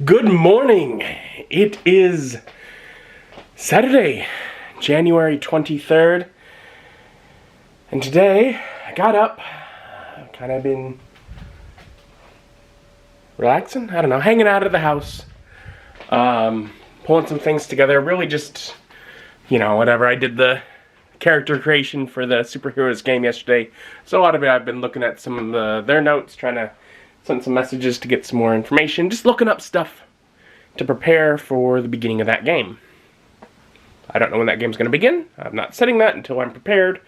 Good morning. It is Saturday, January 23rd. And today I got up. I've kind of been relaxing. I don't know, hanging out of the house. Pulling some things together. Really just, whatever. I did the character creation for the superheroes game yesterday. So a lot of it I've been looking at some of their notes, trying to send some messages to get some more information. Just looking up stuff to prepare for the beginning of that game. I don't know when that game's going to begin. I'm not setting that until I'm prepared.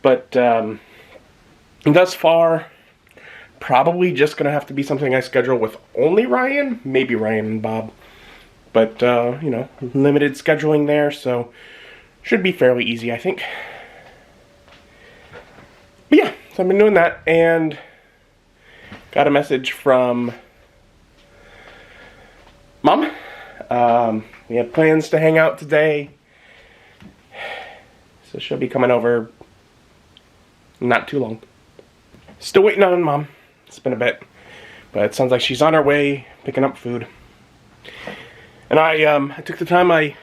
But thus far, probably just going to have to be something I schedule with only Ryan. Maybe Ryan and Bob. But, limited scheduling there, so should be fairly easy, I think. But yeah, so I've been doing that, and got a message from Mom. We have plans to hang out today, so she'll be coming over not too long. Still waiting on Mom. It's been a bit, but it sounds like she's on her way picking up food. And I took the time, I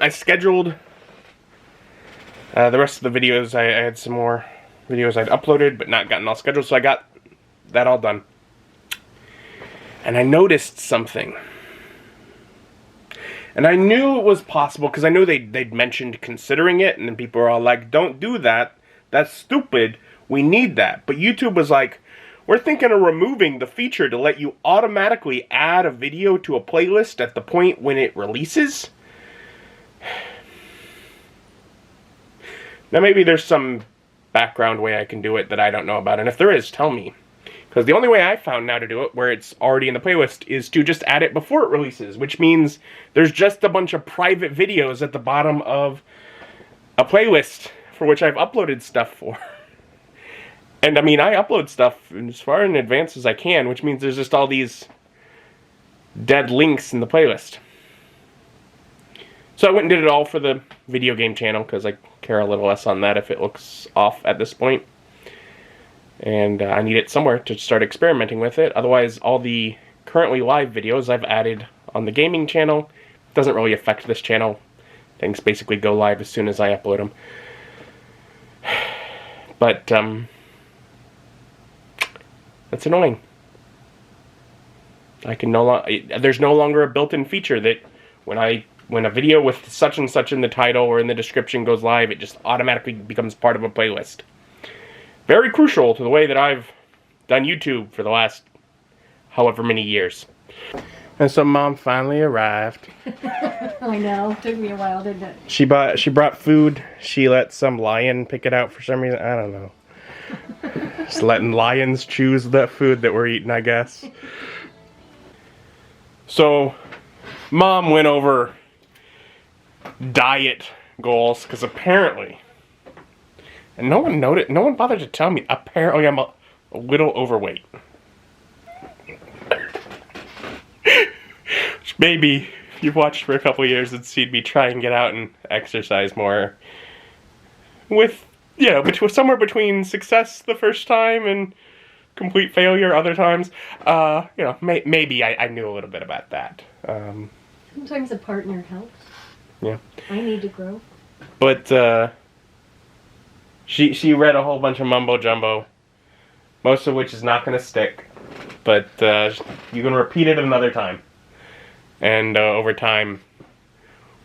scheduled the rest of the videos. I had some more videos I'd uploaded but not gotten all scheduled, so I got that all done. And I noticed something. And I knew it was possible because I knew they'd mentioned considering it, and then people were all like, don't do that. That's stupid. We need that. But YouTube was like, we're thinking of removing the feature to let you automatically add a video to a playlist at the point when it releases. Now maybe there's some background way I can do it that I don't know about, and if there is, tell me. Because the only way I found now to do it, where it's already in the playlist, is to just add it before it releases, which means there's just a bunch of private videos at the bottom of a playlist for which I've uploaded stuff for. And I mean, I upload stuff as far in advance as I can, which means there's just all these dead links in the playlist. So I went and did it all for the video game channel, because I care a little less on that if it looks off at this point. And I need it somewhere to start experimenting with it. Otherwise, all the currently live videos I've added on the gaming channel doesn't really affect this channel. Things basically go live as soon as I upload them. But, that's annoying. I can there's no longer a built-in feature that when a video with such and such in the title or in the description goes live, it just automatically becomes part of a playlist. Very crucial to the way that I've done YouTube for the last however many years. And so Mom finally arrived. I know. Took me a while, didn't it? She brought food. She let some lion pick it out for some reason. I don't know. Just letting lions choose the food that we're eating, I guess. So, Mom went over diet goals, because apparently, and no one bothered to tell me, apparently I'm a little overweight. Which maybe, if you've watched for a couple years and seen me try and get out and exercise more, with, somewhere between success the first time and complete failure other times, maybe I knew a little bit about that. Sometimes a partner helps. Yeah. I need to grow. But, she read a whole bunch of mumbo-jumbo, most of which is not going to stick, but you can repeat it another time. And over time,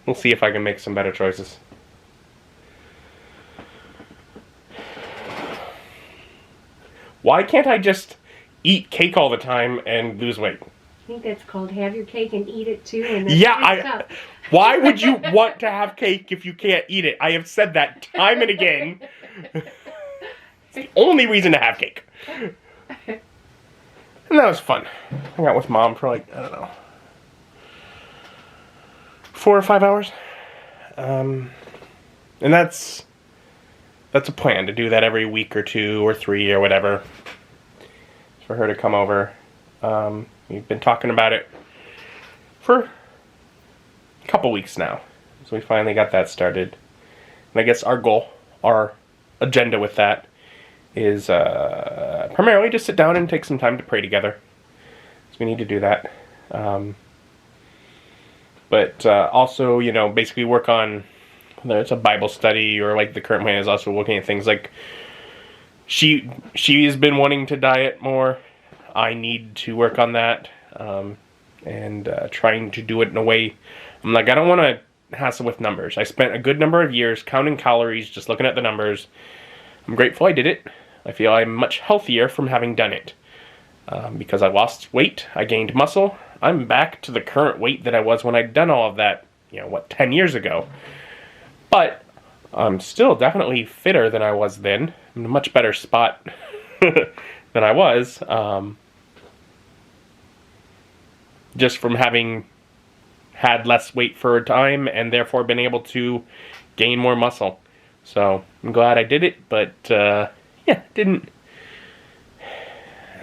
we'll see if I can make some better choices. Why can't I just eat cake all the time and lose weight? I think that's called have your cake and eat it too. And why would you want to have cake if you can't eat it? I have said that time and again. It's the only reason to have cake. And that was fun. Hung out with Mom for like, I don't know, 4 or 5 hours. And that's a plan, to do that every week or 2 or 3 or whatever. For her to come over. We've been talking about it for a couple weeks now. So we finally got that started. And I guess our agenda with that is primarily just sit down and take some time to pray together. So we need to do that. But also, you know, basically work on whether it's a Bible study or like the current plan is also looking at things like she has been wanting to diet more. I need to work on that, and trying to do it in a way. I'm like, I don't want to hassle with numbers. I spent a good number of years counting calories, just looking at the numbers. I'm grateful I did it. I feel I'm much healthier from having done it. Because I lost weight, I gained muscle. I'm back to the current weight that I was when I'd done all of that, 10 years ago. But I'm still definitely fitter than I was then. I'm in a much better spot than I was. Just from having had less weight for a time and therefore been able to gain more muscle. So I'm glad I did it, but I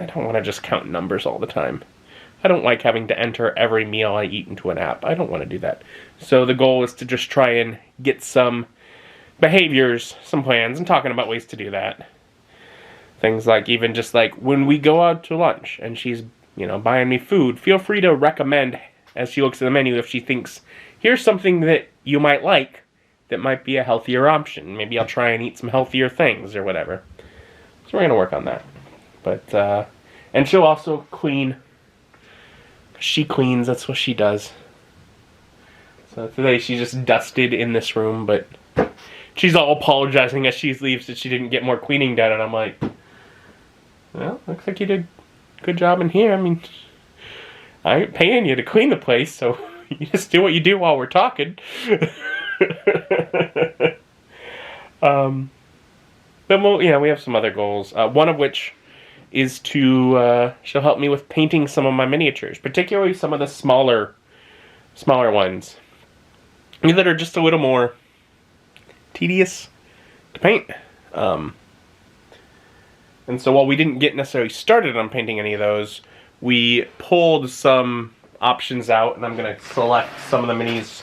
don't want to just count numbers all the time. I don't like having to enter every meal I eat into an app. I don't want to do that. So the goal is to just try and get some behaviors, some plans, and talking about ways to do that. Things like even just like when we go out to lunch and she's, buying me food, feel free to recommend as she looks at the menu if she thinks, here's something that you might like that might be a healthier option. Maybe I'll try and eat some healthier things or whatever. So we're going to work on that. But, and she'll also clean. She cleans, that's what she does. So today she just dusted in this room, but she's all apologizing as she leaves that she didn't get more cleaning done, and I'm like, well, looks like you did a good job in here. I mean, I ain't paying you to clean the place, so you just do what you do while we're talking. But we have some other goals. One of which is to she'll help me with painting some of my miniatures, particularly some of the smaller ones that are just a little more tedious to paint. And so while we didn't get necessarily started on painting any of those, we pulled some options out, and I'm going to select some of the minis.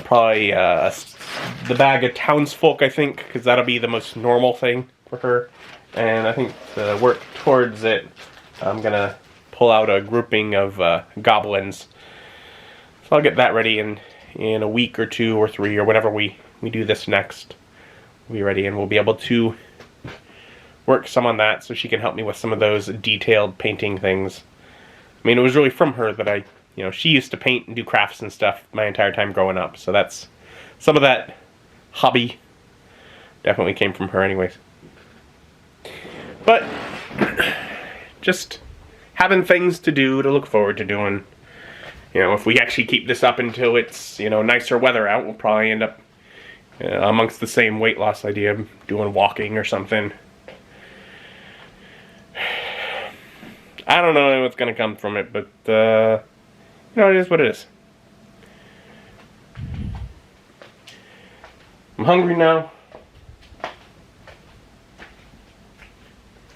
Probably the bag of townsfolk, I think, because that'll be the most normal thing for her. And I think to work towards it, I'm going to pull out a grouping of goblins. So I'll get that ready in a week or 2 or 3 or whenever we do this next. We'll be ready, and we'll be able to work some on that so she can help me with some of those detailed painting things. I mean, it was really from her that I, she used to paint and do crafts and stuff my entire time growing up. So that's, some of that hobby definitely came from her anyways. But just having things to do, to look forward to doing. If we actually keep this up until it's, nicer weather out, we'll probably end up amongst the same weight loss idea, doing walking or something. I don't know what's going to come from it, but, it is what it is. I'm hungry now.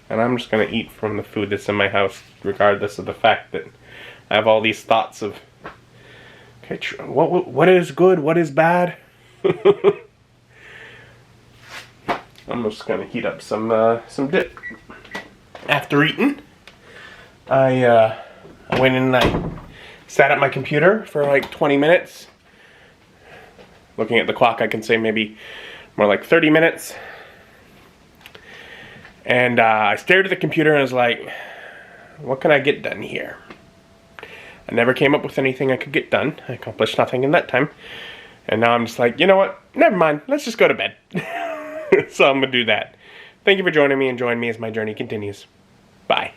And I'm just going to eat from the food that's in my house, regardless of the fact that I have all these thoughts of, okay, what is good, what is bad? I'm just going to heat up some dip. After eating, I went in and I sat at my computer for like 20 minutes. Looking at the clock, I can say maybe more like 30 minutes. And I stared at the computer and was like, what can I get done here? I never came up with anything I could get done. I accomplished nothing in that time. And now I'm just like, you know what? Never mind. Let's just go to bed. So I'm going to do that. Thank you for joining me, and join me as my journey continues. Bye.